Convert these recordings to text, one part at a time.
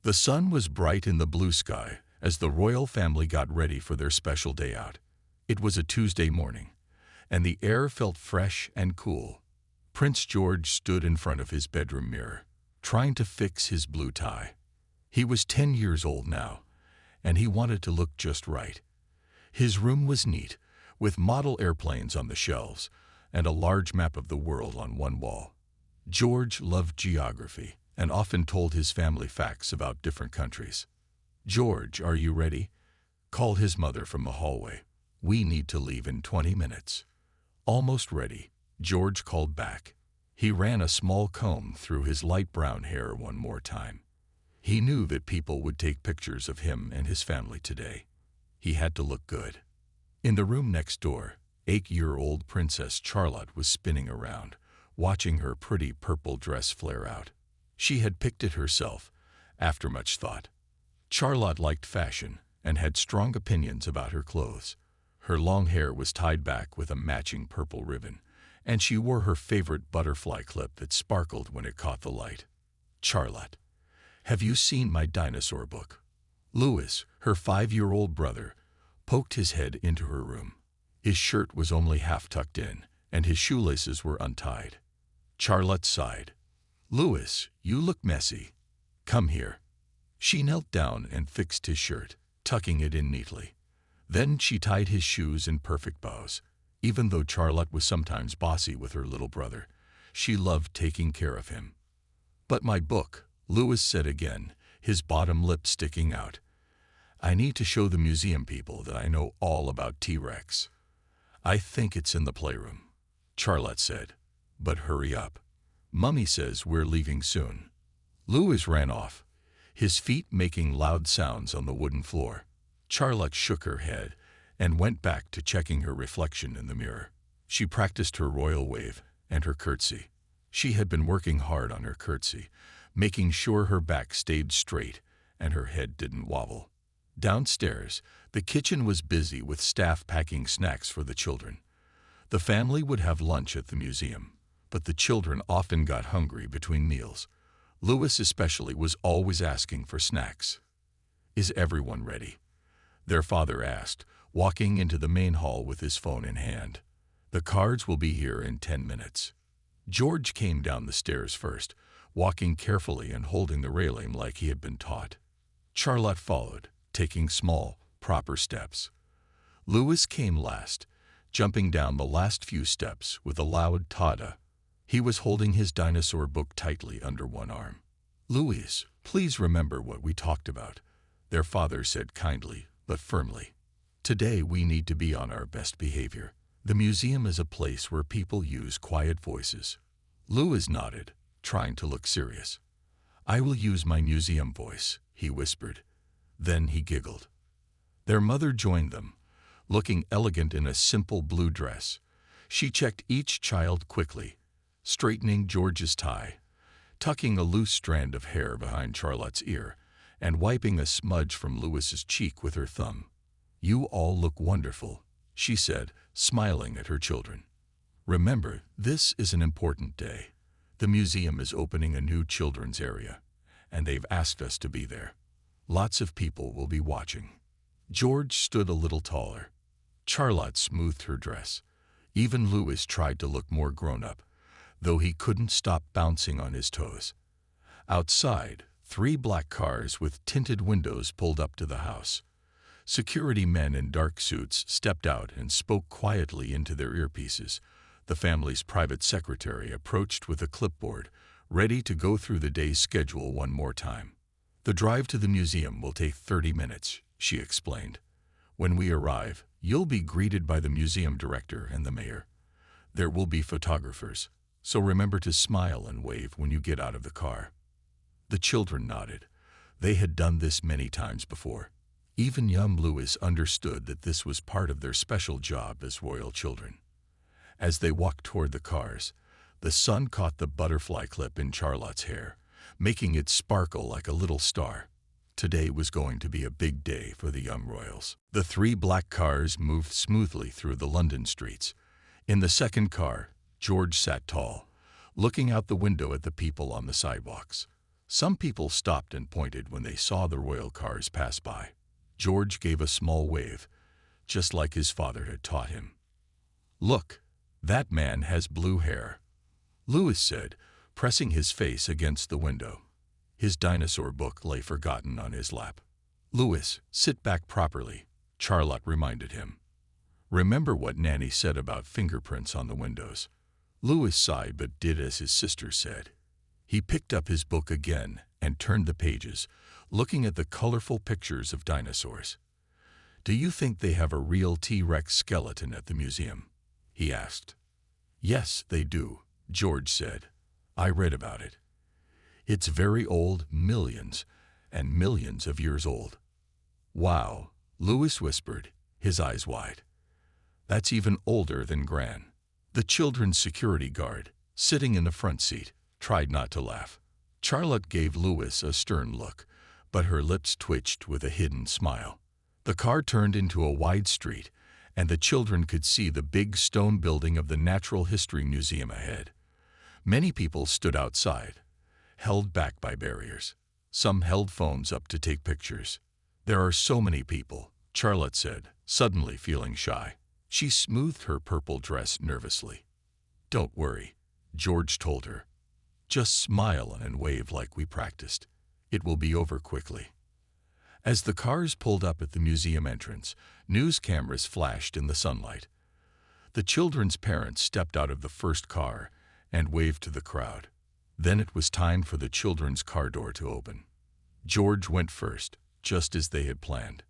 The sun was bright in the blue sky as the royal family got ready for their special day out. It was a Tuesday morning, and the air felt fresh and cool. Prince George stood in front of his bedroom mirror, trying to fix his blue tie. He was 10 years old now, and he wanted to look just right. His room was neat, with model airplanes on the shelves and a large map of the world on one wall. George loved geography and often told his family facts about different countries. "George, are you ready?" called his mother from the hallway. "We need to leave in 20 minutes." "Almost ready," George called back. He ran a small comb through his light brown hair one more time. He knew that people would take pictures of him and his family today. He had to look good. In the room next door, 8-year-old Princess Charlotte was spinning around, watching her pretty purple dress flare out. She had picked it herself, after much thought. Charlotte liked fashion and had strong opinions about her clothes. Her long hair was tied back with a matching purple ribbon, and she wore her favorite butterfly clip that sparkled when it caught the light. "Charlotte, have you seen my dinosaur book?" Louis, her 5-year-old brother, poked his head into her room. His shirt was only half tucked in, and his shoelaces were untied. Charlotte sighed. "Louis, you look messy. Come here." She knelt down and fixed his shirt, tucking it in neatly. Then she tied his shoes in perfect bows. Even though Charlotte was sometimes bossy with her little brother, she loved taking care of him. "But my book," Louis said again, his bottom lip sticking out. "I need to show the museum people that I know all about T-Rex." "I think it's in the playroom," Charlotte said. "But hurry up. Mummy says we're leaving soon." Louis ran off, his feet making loud sounds on the wooden floor. Charlotte shook her head and went back to checking her reflection in the mirror. She practiced her royal wave and her curtsy. She had been working hard on her curtsy, making sure her back stayed straight and her head didn't wobble. Downstairs, the kitchen was busy with staff packing snacks for the children. The family would have lunch at the museum, but the children often got hungry between meals. Louis especially was always asking for snacks. "Is everyone ready?" their father asked, walking into the main hall with his phone in hand. "The cards will be here in 10 minutes." George came down the stairs first, walking carefully and holding the railing like he had been taught. Charlotte followed, taking small, proper steps. Louis came last, jumping down the last few steps with a loud tada. He was holding his dinosaur book tightly under one arm. "Louis, please remember what we talked about," their father said kindly but firmly. "Today we need to be on our best behavior. The museum is a place where people use quiet voices." Louis nodded, trying to look serious. "I will use my museum voice," he whispered. Then he giggled. Their mother joined them, looking elegant in a simple blue dress. She checked each child quickly, straightening George's tie, tucking a loose strand of hair behind Charlotte's ear, and wiping a smudge from Louis's cheek with her thumb. "You all look wonderful," she said, smiling at her children. "Remember, this is an important day. The museum is opening a new children's area, and they've asked us to be there. Lots of people will be watching." George stood a little taller. Charlotte smoothed her dress. Even Louis tried to look more grown-up, though he couldn't stop bouncing on his toes. Outside, 3 black cars with tinted windows pulled up to the house. Security men in dark suits stepped out and spoke quietly into their earpieces. The family's private secretary approached with a clipboard, ready to go through the day's schedule one more time. "The drive to the museum will take 30 minutes, she explained. "When we arrive, you'll be greeted by the museum director and the mayor. There will be photographers, so remember to smile and wave when you get out of the car." The children nodded. They had done this many times before. Even young Louis understood that this was part of their special job as royal children. As they walked toward the cars, the sun caught the butterfly clip in Charlotte's hair, making it sparkle like a little star. Today was going to be a big day for the young royals. The 3 black cars moved smoothly through the London streets. In the second car, George sat tall, looking out the window at the people on the sidewalks. Some people stopped and pointed when they saw the royal cars pass by. George gave a small wave, just like his father had taught him. "Look, that man has blue hair," Louis said, pressing his face against the window. His dinosaur book lay forgotten on his lap. "Louis, sit back properly," Charlotte reminded him. "Remember what Nanny said about fingerprints on the windows." Louis sighed but did as his sister said. He picked up his book again and turned the pages, looking at the colorful pictures of dinosaurs. "Do you think they have a real T-Rex skeleton at the museum?" he asked. "Yes, they do," George said. "I read about it. It's very old, millions and millions of years old." "Wow," Louis whispered, his eyes wide. "That's even older than Gran." The children's security guard, sitting in the front seat, tried not to laugh. Charlotte gave Louis a stern look, but her lips twitched with a hidden smile. The car turned into a wide street, and the children could see the big stone building of the Natural History Museum ahead. Many people stood outside, held back by barriers. Some held phones up to take pictures. "There are so many people," Charlotte said, suddenly feeling shy. She smoothed her purple dress nervously. "Don't worry," George told her. "Just smile and wave like we practiced. It will be over quickly." As the cars pulled up at the museum entrance, news cameras flashed in the sunlight. The children's parents stepped out of the first car and waved to the crowd. Then it was time for the children's car door to open. George went first, just as they had planned.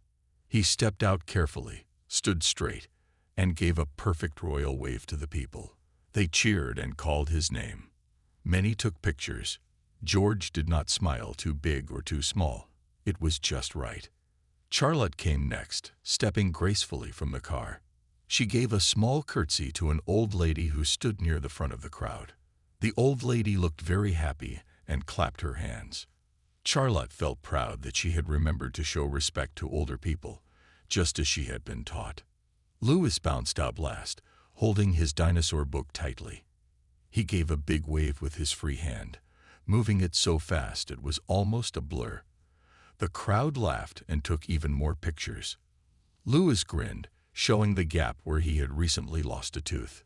He stepped out carefully, stood straight, and gave a perfect royal wave to the people. They cheered and called his name. Many took pictures. George did not smile too big or too small. It was just right. Charlotte came next, stepping gracefully from the car. She gave a small curtsy to an old lady who stood near the front of the crowd. The old lady looked very happy and clapped her hands. Charlotte felt proud that she had remembered to show respect to older people, just as she had been taught. Louis bounced out last, holding his dinosaur book tightly. He gave a big wave with his free hand, moving it so fast it was almost a blur. The crowd laughed and took even more pictures. Louis grinned, showing the gap where he had recently lost a tooth.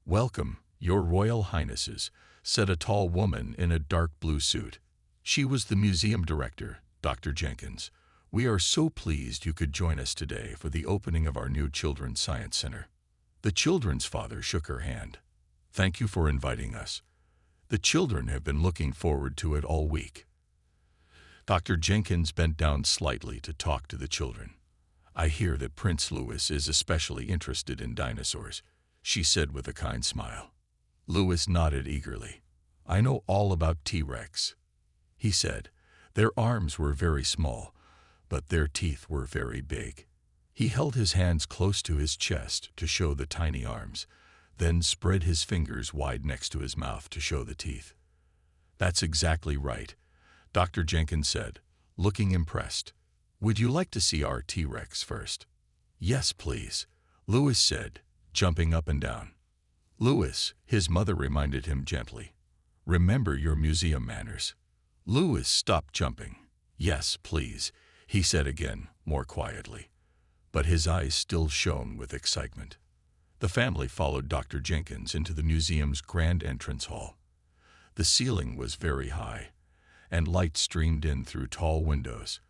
"Welcome, Your Royal Highnesses," said a tall woman in a dark blue suit. She was the museum director, Dr. Jenkins. "We are so pleased you could join us today for the opening of our new Children's Science Center." The children's father shook her hand. "Thank you for inviting us. The children have been looking forward to it all week." Dr. Jenkins bent down slightly to talk to the children. "I hear that Prince Louis is especially interested in dinosaurs," she said with a kind smile. Louis nodded eagerly. "I know all about T-Rex," he said. "Their arms were very small, but their teeth were very big." He held his hands close to his chest to show the tiny arms, then spread his fingers wide next to his mouth to show the teeth. "That's exactly right," Dr. Jenkins said, looking impressed. "Would you like to see our T-Rex first?" "Yes, please," Louis said, jumping up and down. "Louis," his mother reminded him gently, "remember your museum manners." Louis stopped jumping. "Yes, please," he said again, more quietly, but his eyes still shone with excitement. The family followed Dr. Jenkins into the museum's grand entrance hall. The ceiling was very high, and light streamed in through tall windows.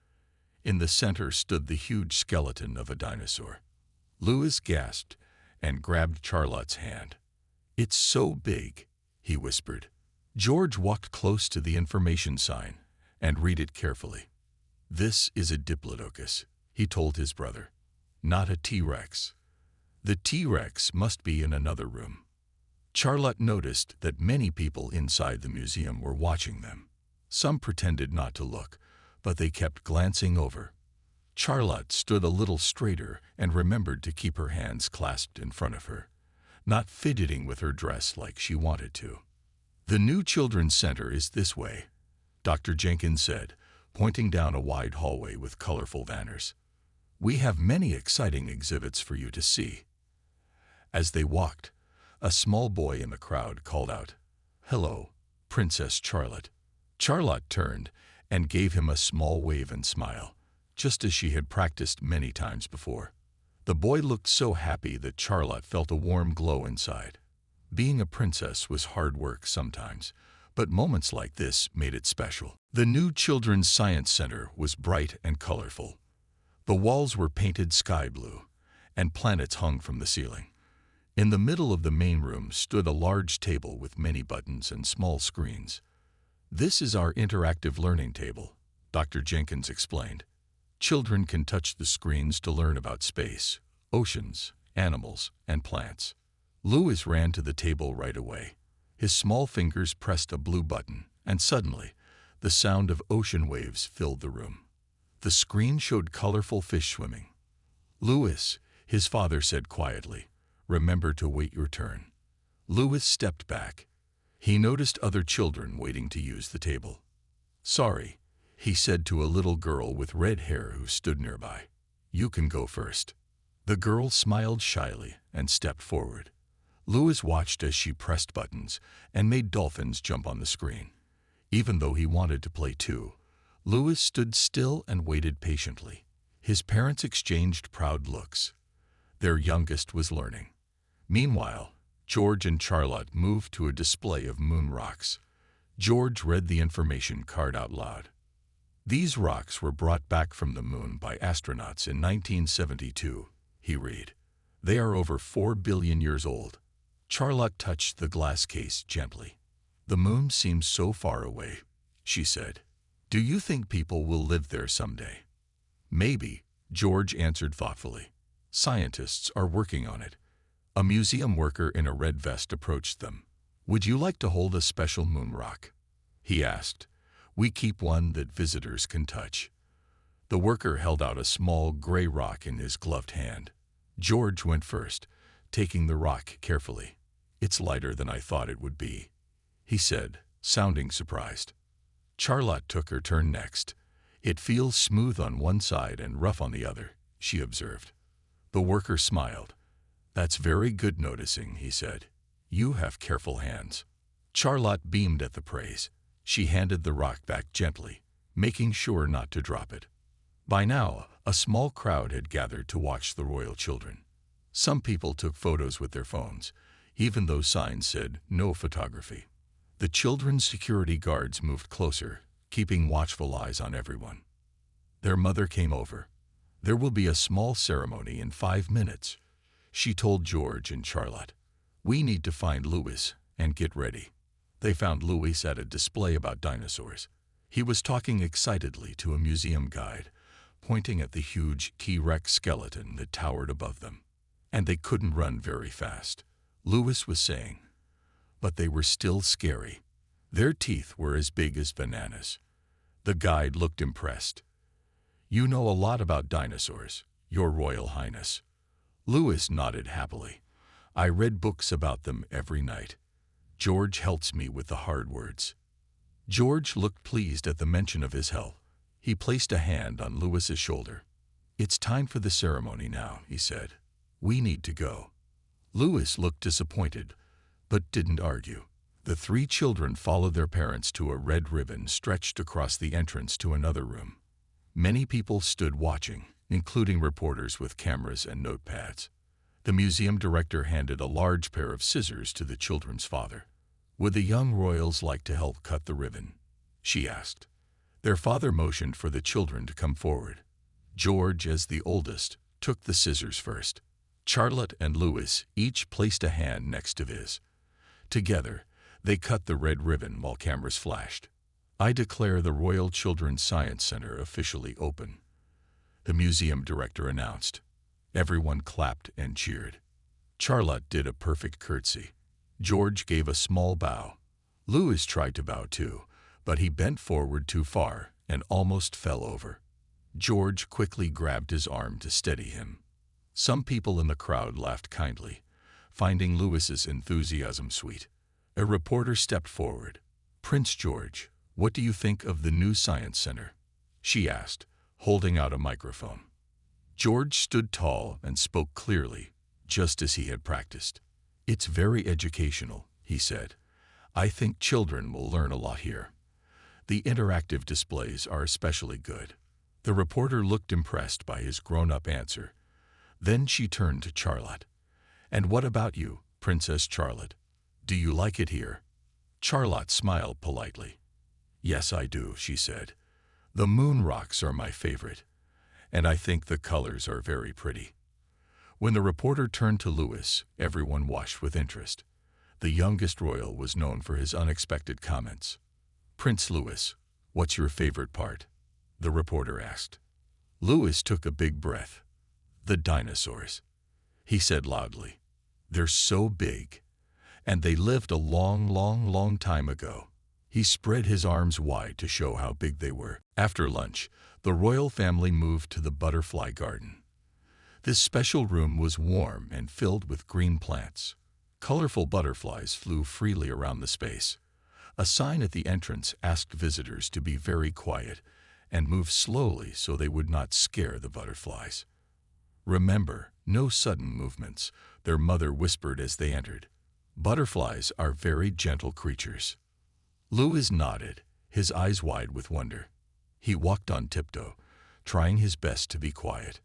In the center stood the huge skeleton of a dinosaur. Louis gasped and grabbed Charlotte's hand. "It's so big," he whispered. George walked close to the information sign and read it carefully. "This is a diplodocus," he told his brother, "not a T-Rex. The T-Rex must be in another room." Charlotte noticed that many people inside the museum were watching them. Some pretended not to look, but they kept glancing over. Charlotte stood a little straighter and remembered to keep her hands clasped in front of her, not fidgeting with her dress like she wanted to. "The new Children's Center is this way," Dr. Jenkins said, pointing down a wide hallway with colorful banners. "We have many exciting exhibits for you to see." As they walked, a small boy in the crowd called out, "Hello, Princess Charlotte." Charlotte turned and gave him a small wave and smile, just as she had practiced many times before. The boy looked so happy that Charlotte felt a warm glow inside. Being a princess was hard work sometimes, but moments like this made it special. The new Children's Science Center was bright and colorful. The walls were painted sky blue, and planets hung from the ceiling. In the middle of the main room stood a large table with many buttons and small screens. "This is our interactive learning table," Dr. Jenkins explained. "Children can touch the screens to learn about space, oceans, animals, and plants." Louis ran to the table right away. His small fingers pressed a blue button, and suddenly, the sound of ocean waves filled the room. The screen showed colorful fish swimming. "Louis," his father said quietly, "remember to wait your turn." Louis stepped back. He noticed other children waiting to use the table. "Sorry," he said to a little girl with red hair who stood nearby. "You can go first." The girl smiled shyly and stepped forward. Louis watched as she pressed buttons and made dolphins jump on the screen. Even though he wanted to play too, Louis stood still and waited patiently. His parents exchanged proud looks. Their youngest was learning. Meanwhile, George and Charlotte moved to a display of moon rocks. George read the information card out loud. "These rocks were brought back from the moon by astronauts in 1972, he read. "They are over 4 billion years old." Charlotte touched the glass case gently. "The moon seems so far away," she said. "Do you think people will live there someday?" "Maybe," George answered thoughtfully. "Scientists are working on it." A museum worker in a red vest approached them. "Would you like to hold a special moon rock?" he asked. "We keep one that visitors can touch." The worker held out a small gray rock in his gloved hand. George went first, taking the rock carefully. "It's lighter than I thought it would be," he said, sounding surprised. Charlotte took her turn next. "It feels smooth on one side and rough on the other," she observed. The worker smiled. "That's very good noticing," he said. "You have careful hands." Charlotte beamed at the praise. She handed the rock back gently, making sure not to drop it. By now, a small crowd had gathered to watch the royal children. Some people took photos with their phones, even though signs said no photography. The children's security guards moved closer, keeping watchful eyes on everyone. Their mother came over. "There will be a small ceremony in 5 minutes," she told George and Charlotte. "We need to find Louis and get ready." They found Louis at a display about dinosaurs. He was talking excitedly to a museum guide, pointing at the huge T-Rex skeleton that towered above them. "And they couldn't run very fast," Louis was saying. "But they were still scary. Their teeth were as big as bananas." The guide looked impressed. "You know a lot about dinosaurs, Your Royal Highness." Louis nodded happily. "I read books about them every night. George helps me with the hard words." George looked pleased at the mention of his health. He placed a hand on Louis's shoulder. "It's time for the ceremony now," he said. "We need to go." Louis looked disappointed, but didn't argue. The 3 children followed their parents to a red ribbon stretched across the entrance to another room. Many people stood watching, including reporters with cameras and notepads. The museum director handed a large pair of scissors to the children's father. "Would the young royals like to help cut the ribbon?" she asked. Their father motioned for the children to come forward. George, as the oldest, took the scissors first. Charlotte and Louis each placed a hand next to his. Together, they cut the red ribbon while cameras flashed. "I declare the Royal Children's Science Center officially open," the museum director announced. Everyone clapped and cheered. Charlotte did a perfect curtsy. George gave a small bow. Louis tried to bow too, but he bent forward too far and almost fell over. George quickly grabbed his arm to steady him. Some people in the crowd laughed kindly, finding Louis's enthusiasm sweet. A reporter stepped forward. "Prince George, what do you think of the new science center?" she asked, holding out a microphone. George stood tall and spoke clearly, just as he had practiced. "It's very educational," he said. "I think children will learn a lot here. The interactive displays are especially good. The reporter looked impressed by his grown-up answer. Then she turned to Charlotte. And what about you, Princess Charlotte? Do you like it here? Charlotte smiled politely. Yes, I do, she said. The moon rocks are my favorite, and I think the colors are very pretty. When the reporter turned to Louis, everyone watched with interest. The youngest royal was known for his unexpected comments. Prince Louis, what's your favorite part? The reporter asked. Louis took a big breath. The dinosaurs, he said loudly. They're so big, and they lived a long, long, long time ago. He spread his arms wide to show how big they were. After lunch, the royal family moved to the butterfly garden. This special room was warm and filled with green plants. Colorful butterflies flew freely around the space. A sign at the entrance asked visitors to be very quiet and move slowly so they would not scare the butterflies. Remember, no sudden movements, their mother whispered as they entered. Butterflies are very gentle creatures. Louis nodded, his eyes wide with wonder. He walked on tiptoe, trying his best to be quiet.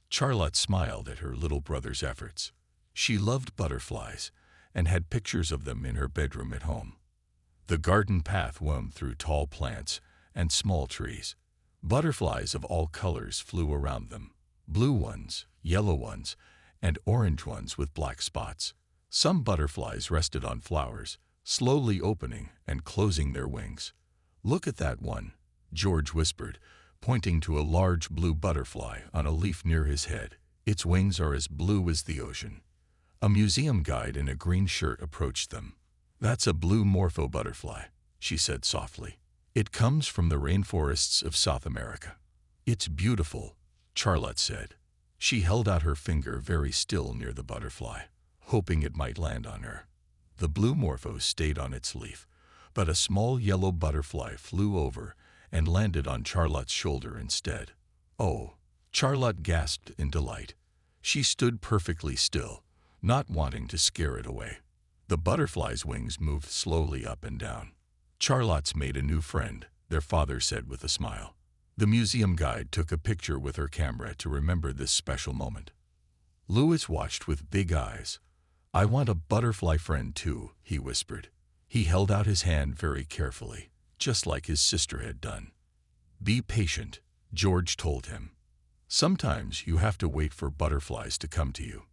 Charlotte smiled at her little brother's efforts. She loved butterflies and had pictures of them in her bedroom at home. The garden path wound through tall plants and small trees. Butterflies of all colors flew around them. Blue ones, yellow ones, and orange ones with black spots. Some butterflies rested on flowers, slowly opening and closing their wings. Look at that one, George whispered, pointing to a large blue butterfly on a leaf near his head. Its wings are as blue as the ocean. A museum guide in a green shirt approached them. That's a blue morpho butterfly, she said softly. It comes from the rainforests of South America. It's beautiful, Charlotte said. She held out her finger very still near the butterfly, hoping it might land on her. The blue morpho stayed on its leaf, but a small yellow butterfly flew over and landed on Charlotte's shoulder instead. Oh, Charlotte gasped in delight. She stood perfectly still, not wanting to scare it away. The butterfly's wings moved slowly up and down. Charlotte's made a new friend, their father said with a smile. The museum guide took a picture with her camera to remember this special moment. Louis watched with big eyes. I want a butterfly friend too, he whispered. He held out his hand very carefully, just like his sister had done. Be patient, George told him. Sometimes you have to wait for butterflies to come to you.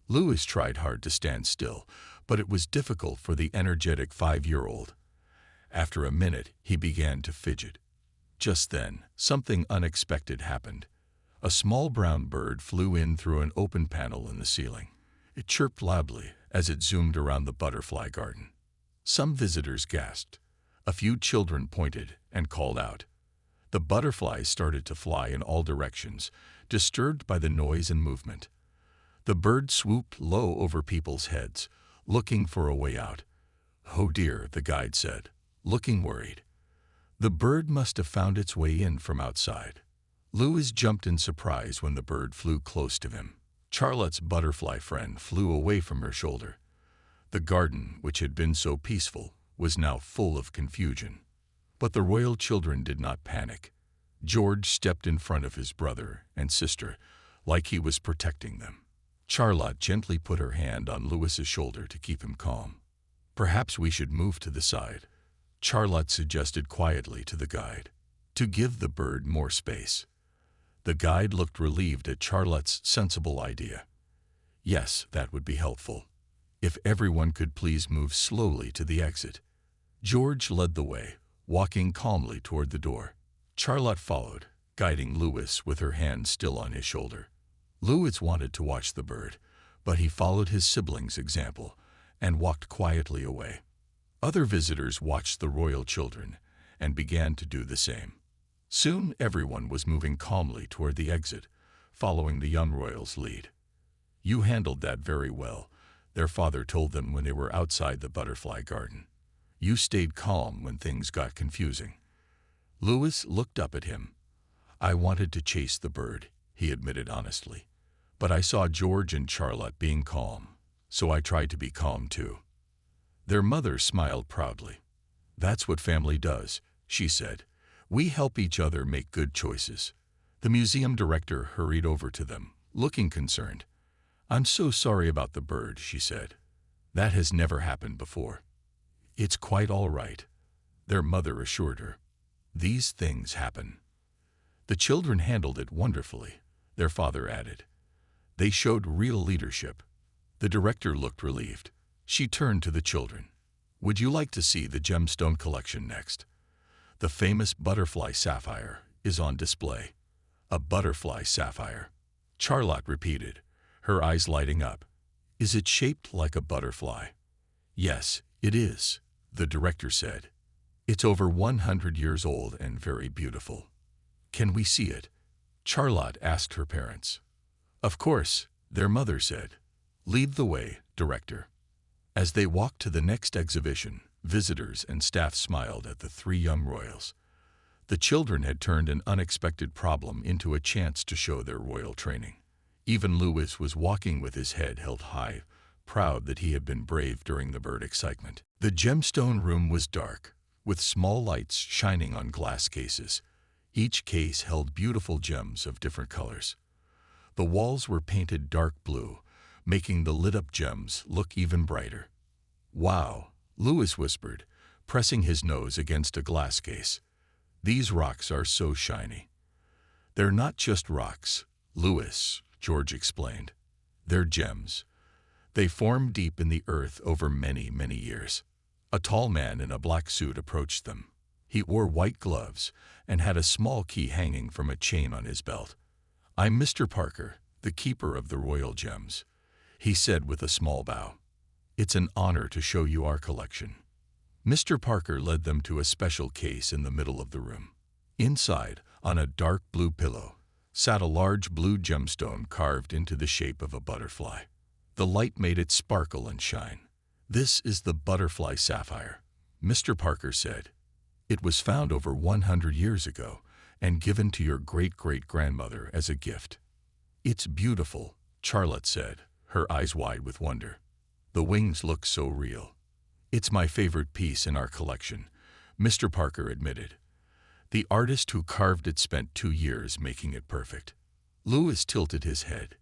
Louis tried hard to stand still, but it was difficult for the energetic 5-year-old. After a minute, he began to fidget. Just then, something unexpected happened. A small brown bird flew in through an open panel in the ceiling. It chirped loudly as it zoomed around the butterfly garden. Some visitors gasped. A few children pointed and called out. The butterflies started to fly in all directions, disturbed by the noise and movement. The bird swooped low over people's heads, looking for a way out. Oh dear, the guide said, looking worried. The bird must have found its way in from outside. Louis jumped in surprise when the bird flew close to him. Charlotte's butterfly friend flew away from her shoulder. The garden, which had been so peaceful, was now full of confusion. But the royal children did not panic. George stepped in front of his brother and sister, like he was protecting them. Charlotte gently put her hand on Louis's shoulder to keep him calm. Perhaps we should move to the side, Charlotte suggested quietly to the guide, to give the bird more space. The guide looked relieved at Charlotte's sensible idea. Yes, that would be helpful. If everyone could please move slowly to the exit. George led the way, walking calmly toward the door. Charlotte followed, guiding Louis with her hand still on his shoulder. Louis wanted to watch the bird, but he followed his siblings' example and walked quietly away. Other visitors watched the royal children and began to do the same. Soon everyone was moving calmly toward the exit, following the young royal's lead. You handled that very well, their father told them when they were outside the butterfly garden. You stayed calm when things got confusing. Louis looked up at him. I wanted to chase the bird, he admitted honestly. But I saw George and Charlotte being calm, so I tried to be calm too. Their mother smiled proudly. That's what family does, she said. "We help each other make good choices." The museum director hurried over to them, looking concerned. "I'm so sorry about the bird," she said. "That has never happened before." "It's quite all right," their mother assured her. "These things happen." "The children handled it wonderfully," their father added. "They showed real leadership." The director looked relieved. She turned to the children. "Would you like to see the gemstone collection next? The famous butterfly sapphire is on display." "A butterfly sapphire," Charlotte repeated, her eyes lighting up. "Is it shaped like a butterfly?" "Yes, it is," the director said. "It's over 100 years old and very beautiful." "Can we see it?" Charlotte asked her parents. "Of course," their mother said. "Lead the way, director." As they walked to the next exhibition, visitors and staff smiled at the three young royals. The children had turned an unexpected problem into a chance to show their royal training. Even Louis was walking with his head held high, proud that he had been brave during the bird excitement. The gemstone room was dark, with small lights shining on glass cases. Each case held beautiful gems of different colors. The walls were painted dark blue, making the lit-up gems look even brighter. "Wow," Louis whispered, pressing his nose against a glass case. "These rocks are so shiny." "They're not just rocks, Louis," George explained. "They're gems. They formed deep in the earth over many, many years." A tall man in a black suit approached them. He wore white gloves and had a small key hanging from a chain on his belt. "I'm Mr. Parker, the keeper of the royal gems," he said with a small bow. "It's an honor to show you our collection." Mr. Parker led them to a special case in the middle of the room. Inside, on a dark blue pillow, sat a large blue gemstone carved into the shape of a butterfly. The light made it sparkle and shine. "This is the butterfly sapphire," Mr. Parker said. "It was found over 100 years ago and given to your great-great-grandmother as a gift." "It's beautiful," Charlotte said, her eyes wide with wonder. "The wings look so real." "It's my favorite piece in our collection," Mr. Parker admitted. "The artist who carved it spent 2 years making it perfect." Louis tilted his head.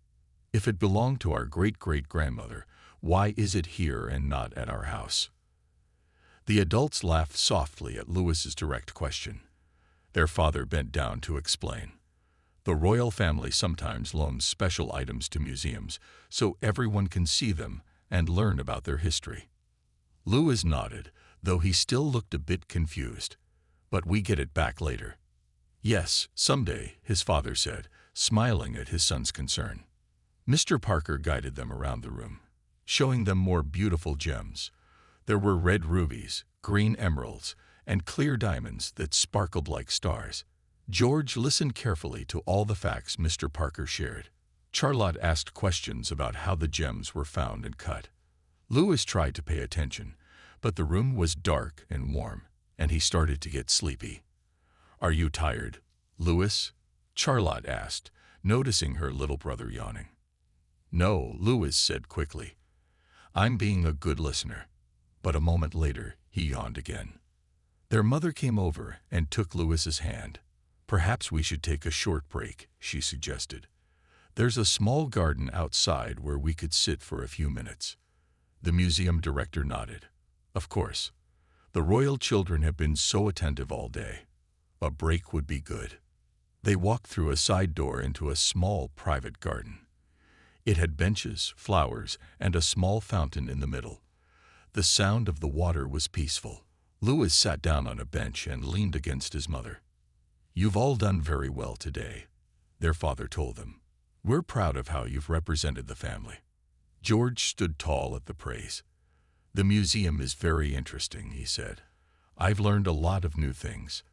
"If it belonged to our great-great-grandmother, why is it here and not at our house?" The adults laughed softly at Louis's direct question. Their father bent down to explain. "The royal family sometimes loans special items to museums so everyone can see them and learn about their history." Louis nodded, though he still looked a bit confused. "But we get it back later." "Yes, someday," his father said, smiling at his son's concern. Mr. Parker guided them around the room, showing them more beautiful gems. There were red rubies, green emeralds, and clear diamonds that sparkled like stars. George listened carefully to all the facts Mr. Parker shared. Charlotte asked questions about how the gems were found and cut. Louis tried to pay attention, but the room was dark and warm, and he started to get sleepy. "Are you tired, Louis?" Charlotte asked, noticing her little brother yawning. "No," Louis said quickly. "I'm being a good listener." But a moment later, he yawned again. Their mother came over and took Louis's hand. "Perhaps we should take a short break," she suggested. "There's a small garden outside where we could sit for a few minutes." The museum director nodded. "Of course. The royal children have been so attentive all day. A break would be good." They walked through a side door into a small private garden. It had benches, flowers, and a small fountain in the middle. The sound of the water was peaceful. Louis sat down on a bench and leaned against his mother. "You've all done very well today," their father told them. "We're proud of how you've represented the family." George stood tall at the praise. "The museum is very interesting," he said. "I've learned a lot of new things."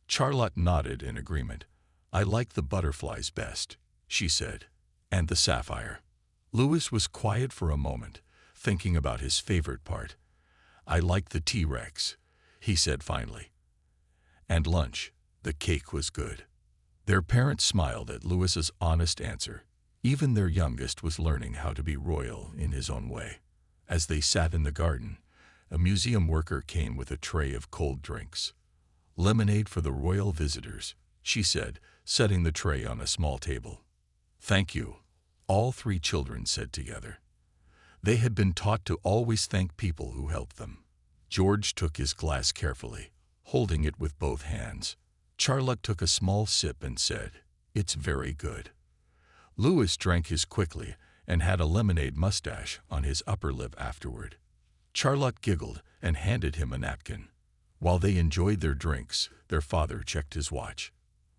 Charlotte nodded in agreement. "I like the butterflies best," she said, "and the sapphire." Louis was quiet for a moment, thinking about his favorite part. "I like the T-Rex," he said finally. "And lunch, the cake was good." Their parents smiled at Louis's honest answer. Even their youngest was learning how to be royal in his own way. As they sat in the garden, a museum worker came with a tray of cold drinks. "Lemonade for the royal visitors," she said, setting the tray on a small table. "Thank you," all three children said together. They had been taught to always thank people who helped them. George took his glass carefully, holding it with both hands. Charlotte took a small sip and said, "It's very good." Louis drank his quickly and had a lemonade mustache on his upper lip afterward. Charlotte giggled and handed him a napkin. While they enjoyed their drinks, their father checked his watch.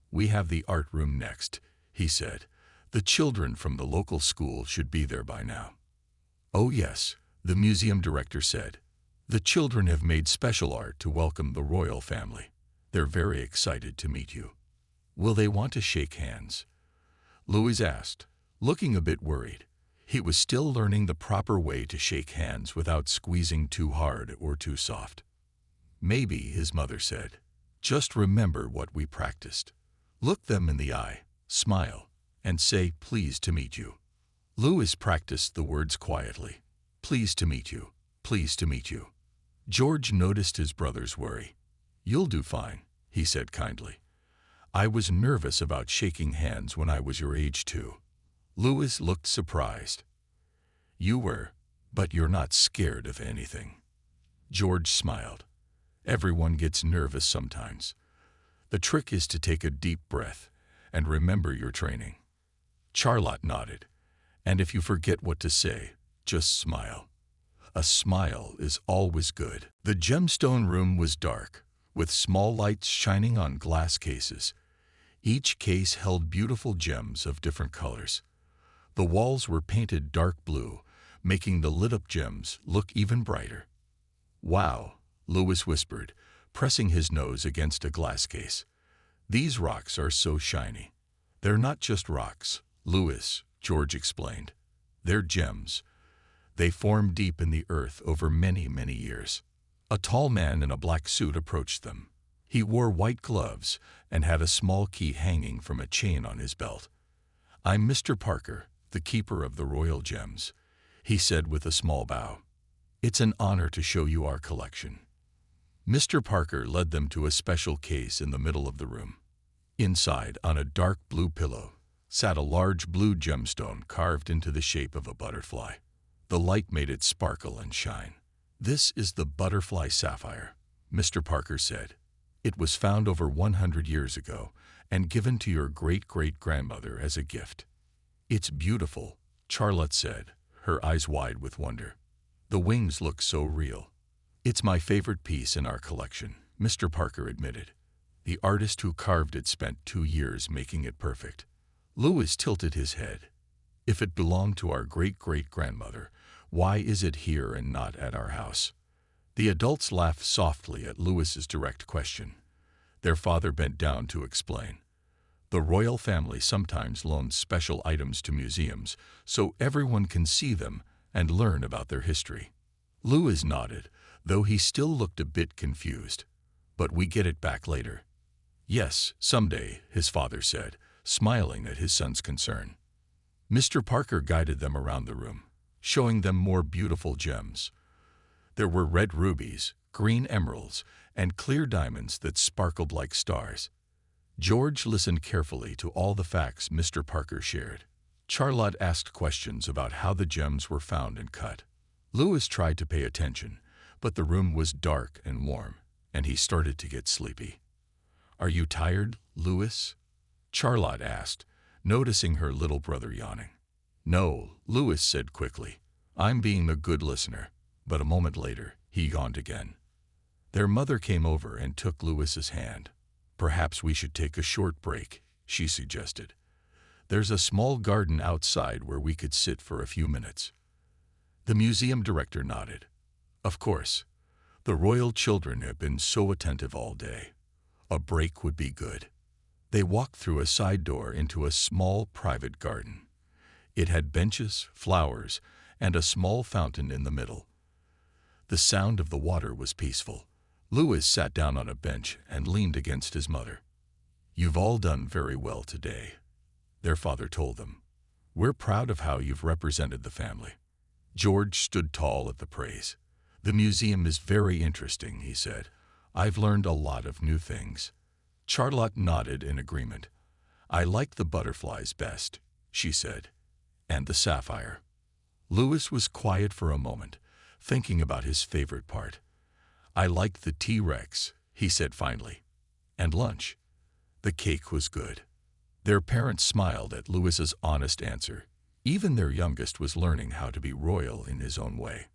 "We have the art room next," he said. "The children from the local school should be there by now." "Oh yes," the museum director said. "The children have made special art to welcome the royal family. They're very excited to meet you." "Will they want to shake hands?" Louis asked, looking a bit worried. He was still learning the proper way to shake hands without squeezing too hard or too soft. "Maybe," his mother said. "Just remember what we practiced. Look them in the eye, smile, and say, 'Pleased to meet you.'" Louis practiced the words quietly. "Pleased to meet you. Pleased to meet you." George noticed his brother's worry. "You'll do fine," he said kindly. "I was nervous about shaking hands when I was your age too." Louis looked surprised. "You were, but you're not scared of anything." George smiled. "Everyone gets nervous sometimes. The trick is to take a deep breath and remember your training." Charlotte nodded. "And if you forget what to say, just smile. A smile is always good." The gemstone room was dark, with small lights shining on glass cases. Each case held beautiful gems of different colors. The walls were painted dark blue, making the lit-up gems look even brighter. "Wow," Louis whispered, pressing his nose against a glass case. "These rocks are so shiny." "They're not just rocks, Louis," George explained. "They're gems. They form deep in the earth over many, many years." A tall man in a black suit approached them. He wore white gloves and had a small key hanging from a chain on his belt. "I'm Mr. Parker, the keeper of the royal gems," he said with a small bow. "It's an honor to show you our collection." Mr. Parker led them to a special case in the middle of the room. Inside, on a dark blue pillow, sat a large blue gemstone carved into the shape of a butterfly. The light made it sparkle and shine. "This is the butterfly sapphire," Mr. Parker said. "It was found over 100 years ago and given to your great-great-grandmother as a gift." "It's beautiful," Charlotte said, her eyes wide with wonder. "The wings look so real." "It's my favorite piece in our collection," Mr. Parker admitted. "The artist who carved it spent 2 years making it perfect." Louis tilted his head. "If it belonged to our great-great-grandmother, why is it here and not at our house?" The adults laughed softly at Louis's direct question. Their father bent down to explain. "The royal family sometimes loans special items to museums so everyone can see them and learn about their history." Louis nodded, though he still looked a bit confused. "But we get it back later." "Yes, someday," his father said, smiling at his son's concern. Mr. Parker guided them around the room, showing them more beautiful gems. There were red rubies, green emeralds, and clear diamonds that sparkled like stars. George listened carefully to all the facts Mr. Parker shared. Charlotte asked questions about how the gems were found and cut. Louis tried to pay attention, but the room was dark and warm, and he started to get sleepy. "Are you tired, Louis?" Charlotte asked, noticing her little brother yawning. "No," Louis said quickly. "I'm being a good listener." But a moment later, he yawned again. Their mother came over and took Louis's hand. "Perhaps we should take a short break," she suggested. "There's a small garden outside where we could sit for a few minutes." The museum director nodded. "Of course. The royal children have been so attentive all day. A break would be good." They walked through a side door into a small private garden. It had benches, flowers, and a small fountain in the middle. The sound of the water was peaceful. Louis sat down on a bench and leaned against his mother. "You've all done very well today," their father told them. "We're proud of how you've represented the family." George stood tall at the praise. "The museum is very interesting," he said. I've learned a lot of new things. Charlotte nodded in agreement. I like the butterflies best, she said, and the sapphire. Louis was quiet for a moment, thinking about his favorite part. I liked the T-Rex, he said finally. And lunch. The cake was good. Their parents smiled at Louis's honest answer. Even their youngest was learning how to be royal in his own way.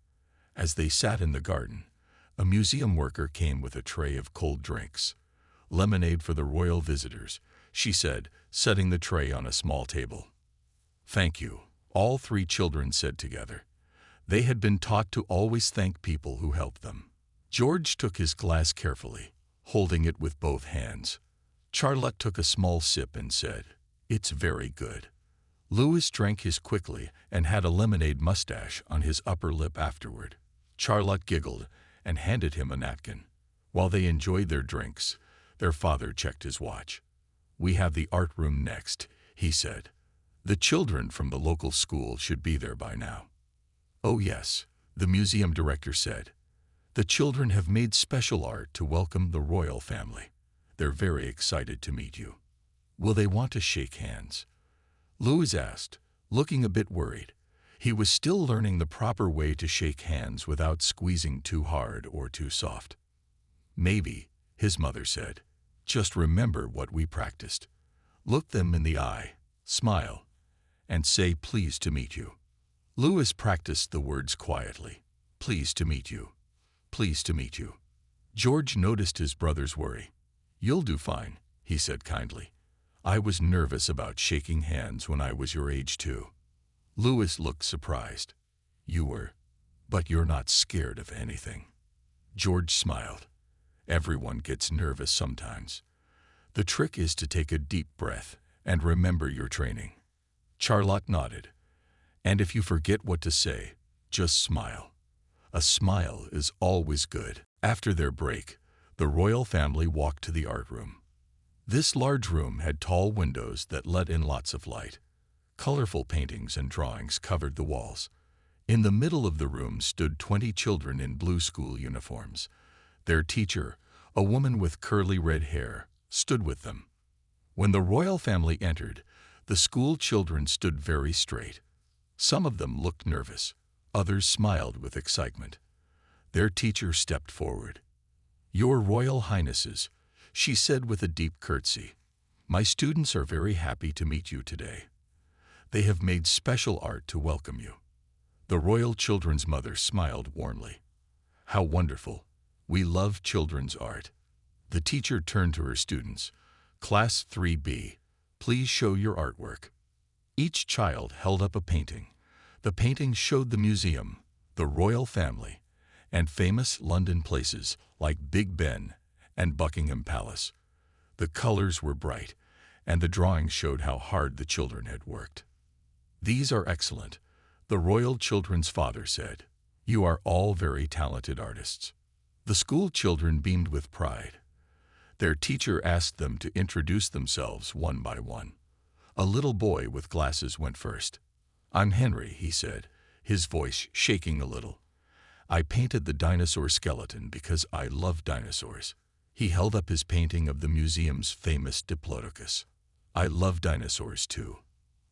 As they sat in the garden, a museum worker came with a tray of cold drinks. Lemonade for the royal visitors, she said, setting the tray on a small table. Thank you, all three children said together. They had been taught to always thank people who helped them. George took his glass carefully, holding it with both hands. Charlotte took a small sip and said, "It's very good." Louis drank his quickly and had a lemonade mustache on his upper lip afterward. Charlotte giggled and handed him a napkin. While they enjoyed their drinks, their father checked his watch. "We have the art room next," he said. "The children from the local school should be there by now." "Oh yes," the museum director said. "The children have made special art to welcome the royal family. They're very excited to meet you. Will they want to shake hands?" Louis asked, looking a bit worried. He was still learning the proper way to shake hands without squeezing too hard or too soft. "Maybe," his mother said. "Just remember what we practiced. Look them in the eye, smile, and say pleased to meet you." Louis practiced the words quietly. "Pleased to meet you. Pleased to meet you." George noticed his brother's worry. "You'll do fine," he said kindly. "I was nervous about shaking hands when I was your age too." Louis looked surprised. "You were, but you're not scared of anything." George smiled. "Everyone gets nervous sometimes. The trick is to take a deep breath and remember your training." Charlotte nodded. "And if you forget what to say, just smile. A smile is always good." After their break, the royal family walked to the art room. This large room had tall windows that let in lots of light. Colorful paintings and drawings covered the walls. In the middle of the room stood 20 children in blue school uniforms. Their teacher, a woman with curly red hair, stood with them. When the royal family entered, the school children stood very straight. Some of them looked nervous, others smiled with excitement. Their teacher stepped forward. "Your Royal Highnesses," she said with a deep curtsy, "my students are very happy to meet you today. They have made special art to welcome you." The royal children's mother smiled warmly. "How wonderful. We love children's art." The teacher turned to her students. "Class 3B, please show your artwork." Each child held up a painting. The painting showed the museum, the royal family, and famous London places like Big Ben and Buckingham Palace. The colors were bright, and the drawings showed how hard the children had worked. "These are excellent," the royal children's father said. "You are all very talented artists." The school children beamed with pride. Their teacher asked them to introduce themselves one by one. A little boy with glasses went first. "I'm Henry," he said, his voice shaking a little. "I painted the dinosaur skeleton because I love dinosaurs." He held up his painting of the museum's famous Diplodocus. "I love dinosaurs too,"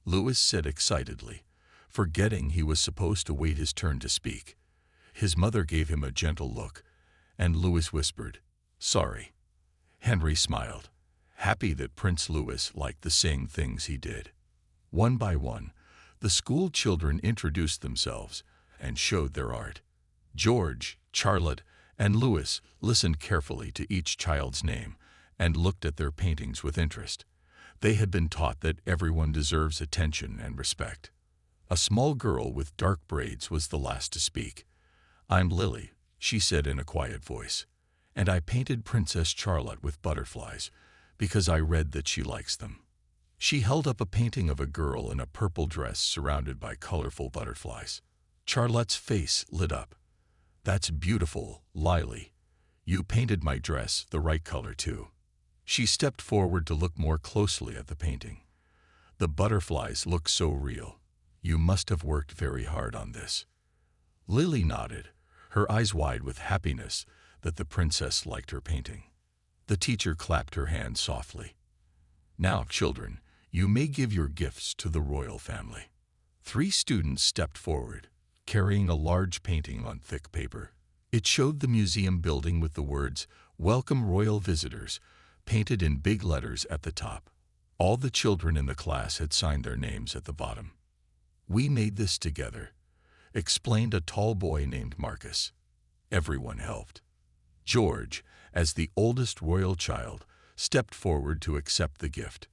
Louis said excitedly, forgetting he was supposed to wait his turn to speak. His mother gave him a gentle look, and Louis whispered, "Sorry." Henry smiled, happy that Prince Louis liked the same things he did. One by one, the school children introduced themselves and showed their art. George, Charlotte, and Louis listened carefully to each child's name and looked at their paintings with interest. They had been taught that everyone deserves attention and respect. A small girl with dark braids was the last to speak. "I'm Lily," she said in a quiet voice, "and I painted Princess Charlotte with butterflies because I read that she likes them." She held up a painting of a girl in a purple dress surrounded by colorful butterflies. Charlotte's face lit up. "That's beautiful, Lily. You painted my dress the right color too." She stepped forward to look more closely at the painting. "The butterflies look so real. You must have worked very hard on this." Lily nodded, her eyes wide with happiness that the princess liked her painting. The teacher clapped her hands softly. "Now, children, you may give your gifts to the royal family." 3 students stepped forward, carrying a large painting on thick paper. It showed the museum building with the words, "Welcome Royal Visitors," painted in big letters at the top. All the children in the class had signed their names at the bottom. "We made this together," explained a tall boy named Marcus. Everyone helped. George, as the oldest royal child, stepped forward to accept the gift.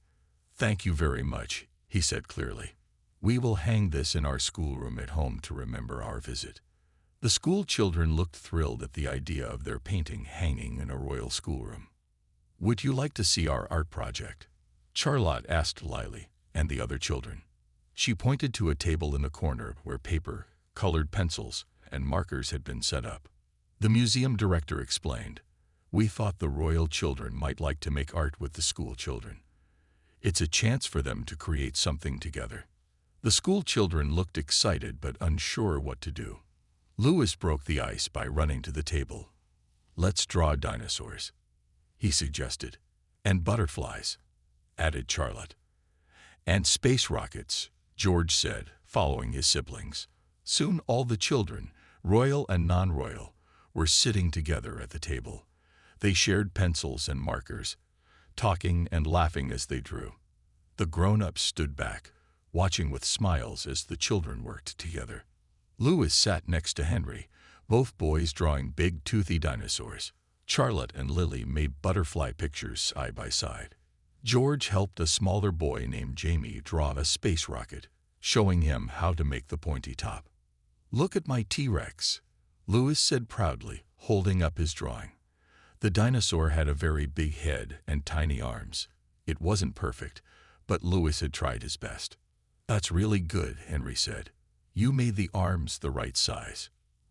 "Thank you very much," he said clearly. "We will hang this in our schoolroom at home to remember our visit." The school children looked thrilled at the idea of their painting hanging in a royal schoolroom. "Would you like to see our art project?" Charlotte asked Lily and the other children. She pointed to a table in the corner where paper, colored pencils, and markers had been set up. The museum director explained, "We thought the royal children might like to make art with the school children. It's a chance for them to create something together." The school children looked excited but unsure what to do. Louis broke the ice by running to the table. "Let's draw dinosaurs," he suggested. "And butterflies," added Charlotte. "And space rockets," George said, following his siblings. Soon all the children, royal and non-royal, were sitting together at the table. They shared pencils and markers, talking and laughing as they drew. The grown-ups stood back, watching with smiles as the children worked together. Louis sat next to Henry, both boys drawing big toothy dinosaurs. Charlotte and Lily made butterfly pictures side by side. George helped a smaller boy named Jamie draw a space rocket, showing him how to make the pointy top. "Look at my T-Rex," Louis said proudly, holding up his drawing. The dinosaur had a very big head and tiny arms. It wasn't perfect, but Louis had tried his best. "That's really good," Henry said. "You made the arms the right size.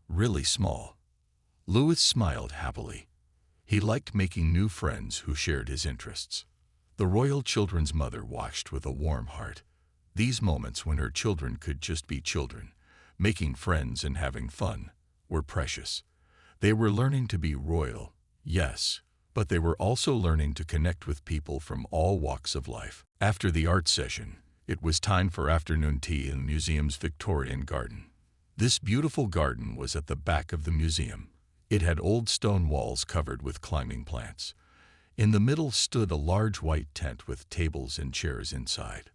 Really small." Louis smiled happily. He liked making new friends who shared his interests. The royal children's mother watched with a warm heart. These moments when her children could just be children, making friends and having fun, were precious. They were learning to be royal, yes, but they were also learning to connect with people from all walks of life. After the art session, it was time for afternoon tea in the museum's Victorian garden. This beautiful garden was at the back of the museum. It had old stone walls covered with climbing plants. In the middle stood a large white tent with tables and chairs inside.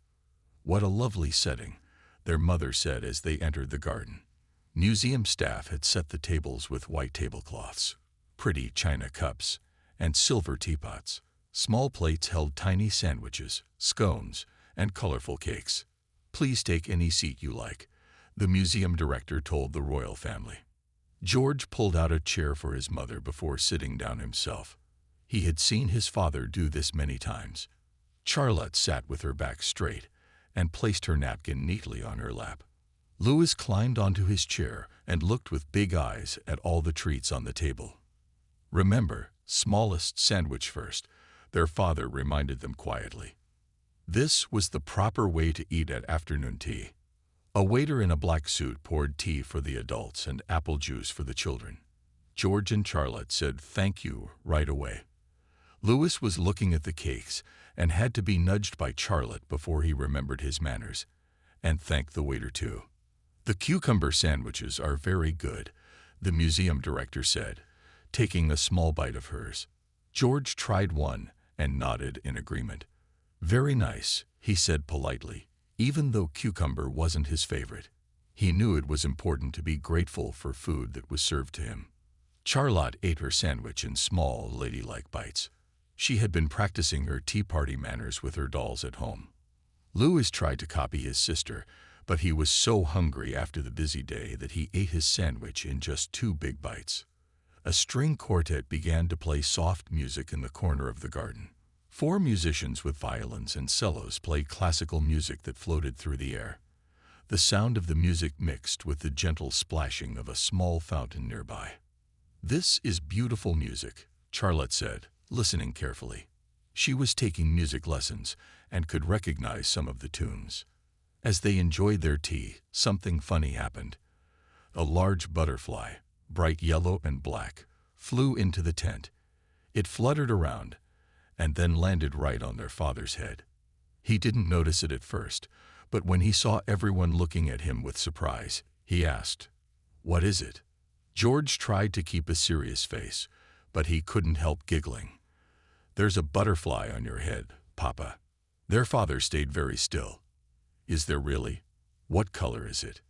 "What a lovely setting," their mother said as they entered the garden. Museum staff had set the tables with white tablecloths, pretty china cups, and silver teapots. Small plates held tiny sandwiches, scones, and colorful cakes. "Please take any seat you like," the museum director told the royal family. George pulled out a chair for his mother before sitting down himself. He had seen his father do this many times. Charlotte sat with her back straight and placed her napkin neatly on her lap. Louis climbed onto his chair and looked with big eyes at all the treats on the table. "Remember, smallest sandwich first," their father reminded them quietly. This was the proper way to eat at afternoon tea. A waiter in a black suit poured tea for the adults and apple juice for the children. George and Charlotte said thank you right away. Louis was looking at the cakes and had to be nudged by Charlotte before he remembered his manners, and thanked the waiter too. "The cucumber sandwiches are very good," the museum director said, taking a small bite of hers. George tried one and nodded in agreement. "Very nice," he said politely, even though cucumber wasn't his favorite. He knew it was important to be grateful for food that was served to him. Charlotte ate her sandwich in small, ladylike bites. She had been practicing her tea party manners with her dolls at home. Louis tried to copy his sister, but he was so hungry after the busy day that he ate his sandwich in just 2 big bites. A string quartet began to play soft music in the corner of the garden. 4 musicians with violins and cellos played classical music that floated through the air. The sound of the music mixed with the gentle splashing of a small fountain nearby. "This is beautiful music," Charlotte said, listening carefully. She was taking music lessons and could recognize some of the tunes. As they enjoyed their tea, something funny happened. A large butterfly, bright yellow and black, flew into the tent. It fluttered around and then landed right on their father's head. He didn't notice it at first, but when he saw everyone looking at him with surprise, he asked, "What is it?" George tried to keep a serious face, but he couldn't help giggling. "There's a butterfly on your head, Papa." Their father stayed very still. "Is there really? What color is it?"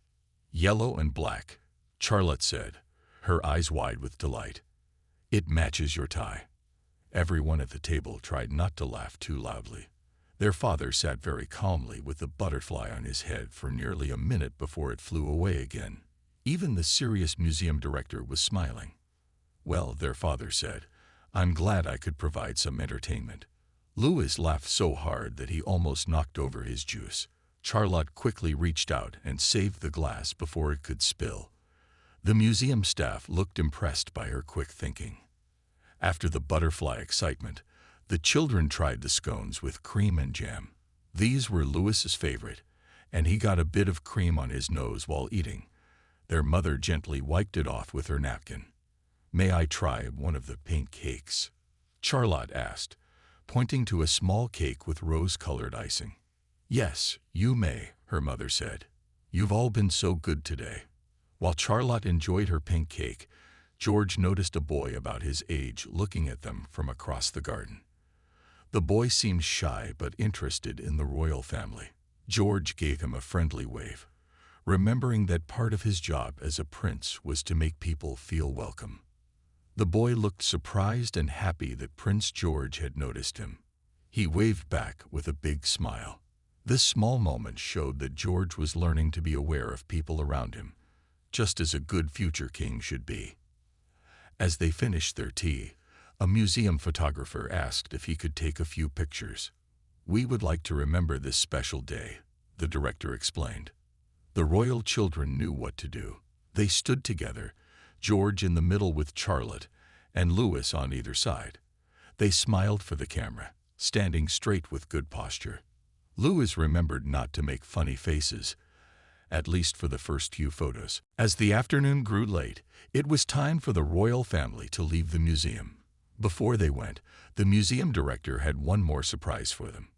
"Yellow and black," Charlotte said, her eyes wide with delight. "It matches your tie." Everyone at the table tried not to laugh too loudly. Their father sat very calmly with the butterfly on his head for nearly a minute before it flew away again. Even the serious museum director was smiling. "Well," their father said, "I'm glad I could provide some entertainment." Louis laughed so hard that he almost knocked over his juice. Charlotte quickly reached out and saved the glass before it could spill. The museum staff looked impressed by her quick thinking. After the butterfly excitement, the children tried the scones with cream and jam. These were Louis's favorite, and he got a bit of cream on his nose while eating. Their mother gently wiped it off with her napkin. "May I try one of the pink cakes?" Charlotte asked, pointing to a small cake with rose-colored icing. "Yes, you may," her mother said. "You've all been so good today." While Charlotte enjoyed her pink cake, George noticed a boy about his age looking at them from across the garden. The boy seemed shy but interested in the royal family. George gave him a friendly wave, remembering that part of his job as a prince was to make people feel welcome. The boy looked surprised and happy that Prince George had noticed him. He waved back with a big smile. This small moment showed that George was learning to be aware of people around him, just as a good future king should be. As they finished their tea, a museum photographer asked if he could take a few pictures. "We would like to remember this special day," the director explained. The royal children knew what to do. They stood together, George in the middle with Charlotte, and Louis on either side. They smiled for the camera, standing straight with good posture. Louis remembered not to make funny faces, at least for the first few photos. As the afternoon grew late, it was time for the royal family to leave the museum. Before they went, the museum director had one more surprise for them.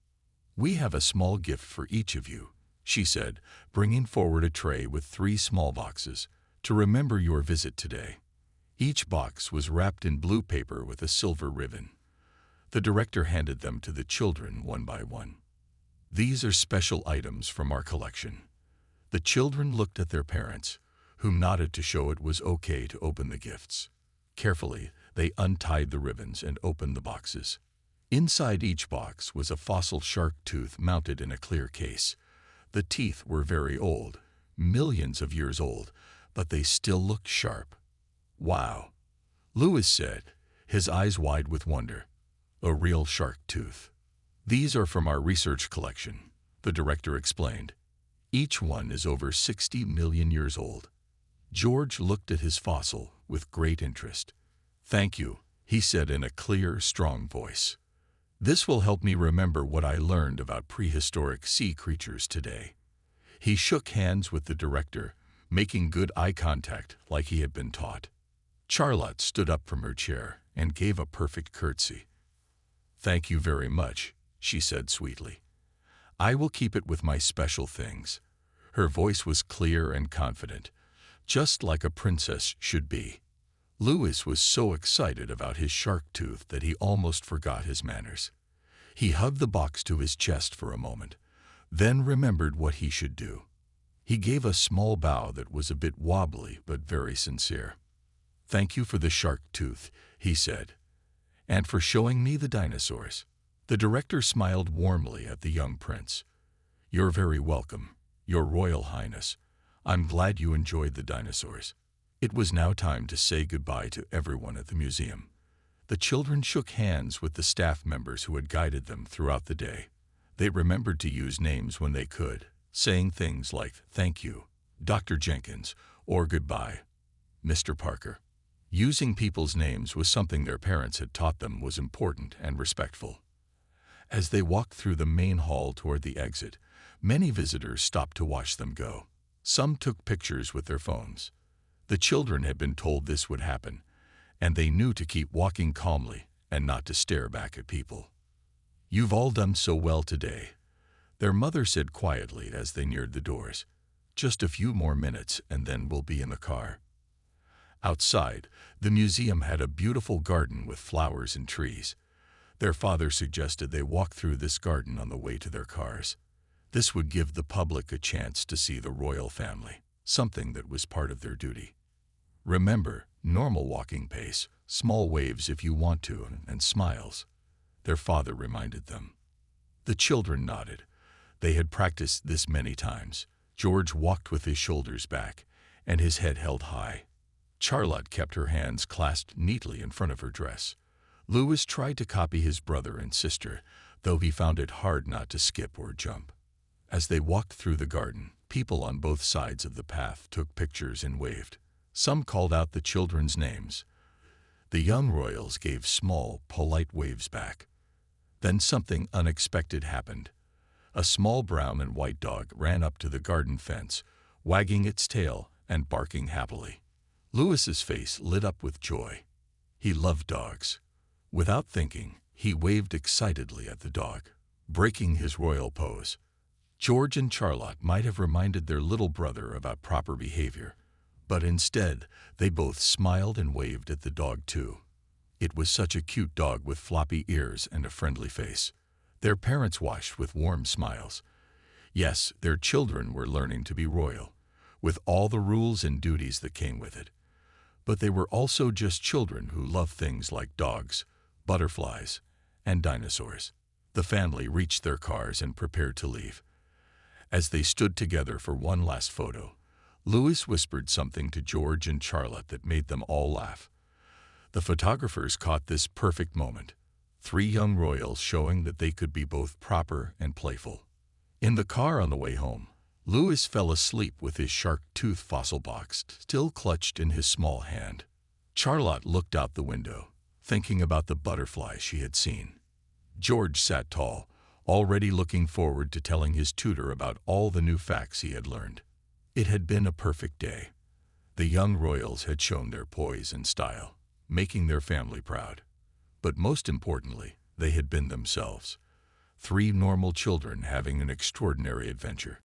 "We have a small gift for each of you," she said, bringing forward a tray with 3 small boxes, "to remember your visit today." Each box was wrapped in blue paper with a silver ribbon. The director handed them to the children one by one. "These are special items from our collection." The children looked at their parents, who nodded to show it was okay to open the gifts. Carefully, they untied the ribbons and opened the boxes. Inside each box was a fossil shark tooth mounted in a clear case. The teeth were very old, millions of years old, but they still looked sharp. "Wow," Louis said, his eyes wide with wonder. "A real shark tooth." "These are from our research collection," the director explained. "Each one is over 60 million years old." George looked at his fossil with great interest. "Thank you," he said in a clear, strong voice. "This will help me remember what I learned about prehistoric sea creatures today." He shook hands with the director, making good eye contact like he had been taught. Charlotte stood up from her chair and gave a perfect curtsy. "Thank you very much," she said sweetly. "I will keep it with my special things." Her voice was clear and confident, just like a princess should be. Louis was so excited about his shark tooth that he almost forgot his manners. He hugged the box to his chest for a moment, then remembered what he should do. He gave a small bow that was a bit wobbly but very sincere. "Thank you for the shark tooth," he said, "and for showing me the dinosaurs." The director smiled warmly at the young prince. "You're very welcome, Your Royal Highness. I'm glad you enjoyed the dinosaurs." It was now time to say goodbye to everyone at the museum. The children shook hands with the staff members who had guided them throughout the day. They remembered to use names when they could, saying things like "Thank you, Dr. Jenkins," or "Goodbye, Mr. Parker." Using people's names was something their parents had taught them was important and respectful. As they walked through the main hall toward the exit, many visitors stopped to watch them go. Some took pictures with their phones. The children had been told this would happen, and they knew to keep walking calmly and not to stare back at people. "You've all done so well today," their mother said quietly as they neared the doors. "Just a few more minutes and then we'll be in the car." Outside, the museum had a beautiful garden with flowers and trees. Their father suggested they walk through this garden on the way to their cars. This would give the public a chance to see the royal family, something that was part of their duty. "Remember, normal walking pace, small waves if you want to, and smiles," their father reminded them. The children nodded. They had practiced this many times. George walked with his shoulders back and his head held high. Charlotte kept her hands clasped neatly in front of her dress. Louis tried to copy his brother and sister, though he found it hard not to skip or jump. As they walked through the garden, people on both sides of the path took pictures and waved. Some called out the children's names. The young royals gave small, polite waves back. Then something unexpected happened. A small brown and white dog ran up to the garden fence, wagging its tail and barking happily. Louis's face lit up with joy. He loved dogs. Without thinking, he waved excitedly at the dog, breaking his royal pose. George and Charlotte might have reminded their little brother about proper behavior, but instead they both smiled and waved at the dog too. It was such a cute dog with floppy ears and a friendly face. Their parents watched with warm smiles. Yes, their children were learning to be royal, with all the rules and duties that came with it. But they were also just children who loved things like dogs, butterflies, and dinosaurs. The family reached their cars and prepared to leave. As they stood together for one last photo, Louis whispered something to George and Charlotte that made them all laugh. The photographers caught this perfect moment. 3 young royals showing that they could be both proper and playful. In the car on the way home, Louis fell asleep with his shark tooth fossil box still clutched in his small hand. Charlotte looked out the window, thinking about the butterflies she had seen. George sat tall, already looking forward to telling his tutor about all the new facts he had learned. It had been a perfect day. The young royals had shown their poise and style, making their family proud. But most importantly, they had been themselves. 3 normal children having an extraordinary adventure.